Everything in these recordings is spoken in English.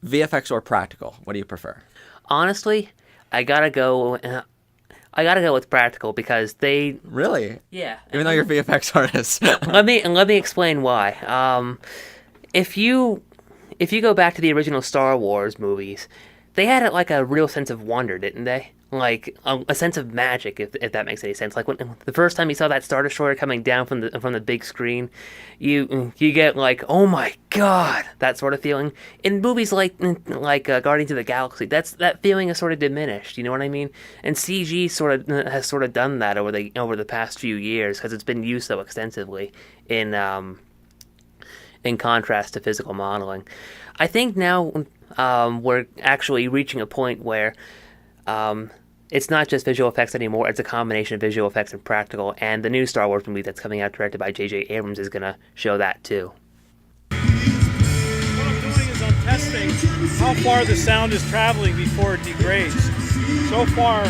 VFX or practical? What do you prefer? Honestly, I gotta go with practical because they... Really? Yeah. Even though you're a VFX artist. Let me explain why. If you go back to the original Star Wars movies, they had like a real sense of wonder, didn't they? Like a sense of magic, if that makes any sense. Like when the first time you saw that Star Destroyer coming down from the big screen, you get like, oh my god, that sort of feeling. In movies like Guardians of the Galaxy, that feeling is sort of diminished. You know what I mean? And CG has done that over the past few years because it's been used so extensively in contrast to physical modeling. I think now we're actually reaching a point where it's not just visual effects anymore, it's a combination of visual effects and practical, and the new Star Wars movie that's coming out directed by J.J. Abrams is going to show that too. What I'm doing is I'm testing how far the sound is traveling before it degrades. So far,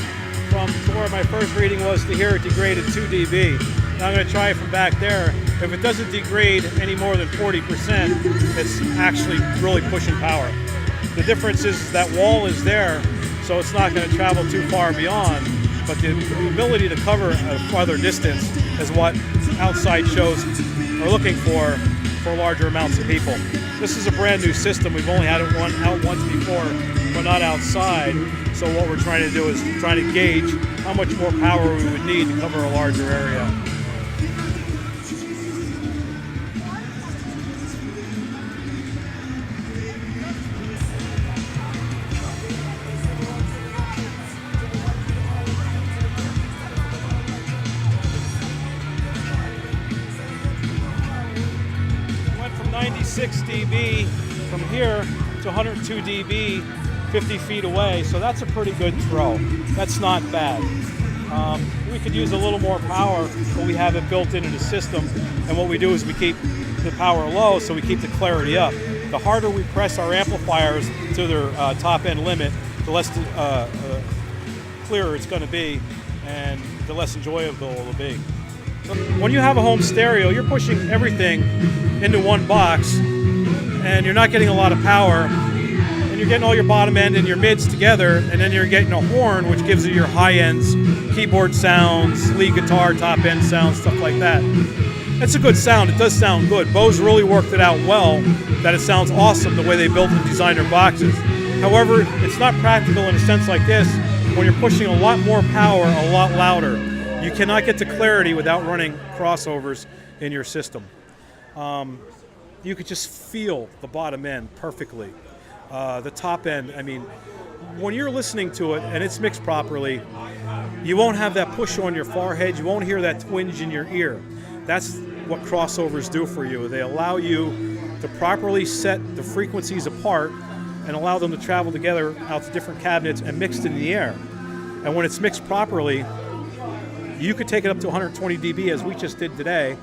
from where my first reading was to here, it degraded 2 dB. Now I'm going to try it from back there. If it doesn't degrade any more than 40%, it's actually really pushing power. The difference is that wall is there, so it's not going to travel too far beyond, but the ability to cover a farther distance is what outside shows are looking for larger amounts of people. This is a brand new system. We've only had it out once before, but not outside. So what we're trying to do is trying to gauge how much more power we would need to cover a larger area. Went from 96 dB from here to 102 dB 50 feet away, so that's a pretty good throw. That's not bad. We could use a little more power, but we have it built into the system, and what we do is we keep the power low so we keep the clarity up. The harder we press our amplifiers to their top end limit, the less clearer it's going to be and the less enjoyable it will be. When you have a home stereo, you're pushing everything into one box and you're not getting a lot of power, and you're getting all your bottom end and your mids together, and then you're getting a horn which gives you your high ends, keyboard sounds, lead guitar, top end sounds, stuff like that. It's a good sound. It does sound good. Bose really worked it out well that it sounds awesome the way they built and designed their boxes. However, it's not practical in a sense like this when you're pushing a lot more power, a lot louder. You cannot get to clarity without running crossovers in your system. You could just feel the bottom end perfectly. The top end, I mean, when you're listening to it and it's mixed properly, you won't have that push on your forehead, you won't hear that twinge in your ear. That's what crossovers do for you. They allow you to properly set the frequencies apart and allow them to travel together out to different cabinets and mixed in the air. And when it's mixed properly, you could take it up to 120 dB as we just did today,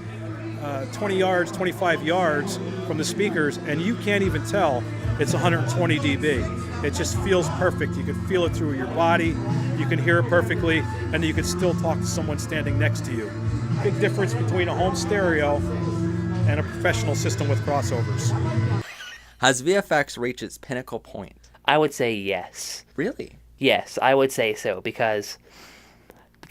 20 yards, 25 yards from the speakers, and you can't even tell it's 120 dB. It just feels perfect. You can feel it through your body, you can hear it perfectly, and you can still talk to someone standing next to you. Big difference between a home stereo and a professional system with crossovers. Has VFX reached its pinnacle point? I would say yes. Really? Yes, I would say so because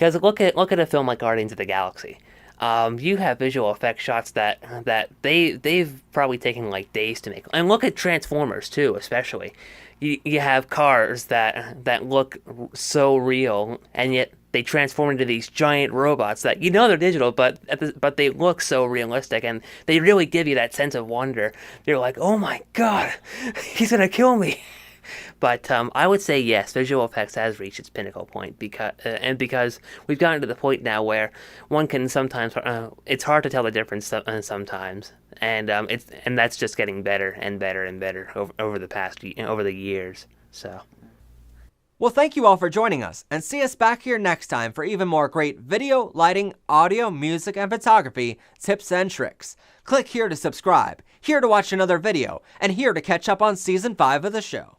look at a film like Guardians of the Galaxy. You have visual effects shots that they've probably taken like days to make. And look at Transformers too, especially. You have cars that look so real, and yet they transform into these giant robots that they're digital, but they look so realistic, and they really give you that sense of wonder. You're like, oh my god, he's gonna kill me. But I would say yes, visual effects has reached its pinnacle point because we've gotten to the point now where one can sometimes it's hard to tell the difference sometimes, and that's just getting better and better and better over the years. So. Well, thank you all for joining us, and see us back here next time for even more great video, lighting, audio, music, and photography tips and tricks. Click here to subscribe, here to watch another video, and here to catch up on Season 5 of the show.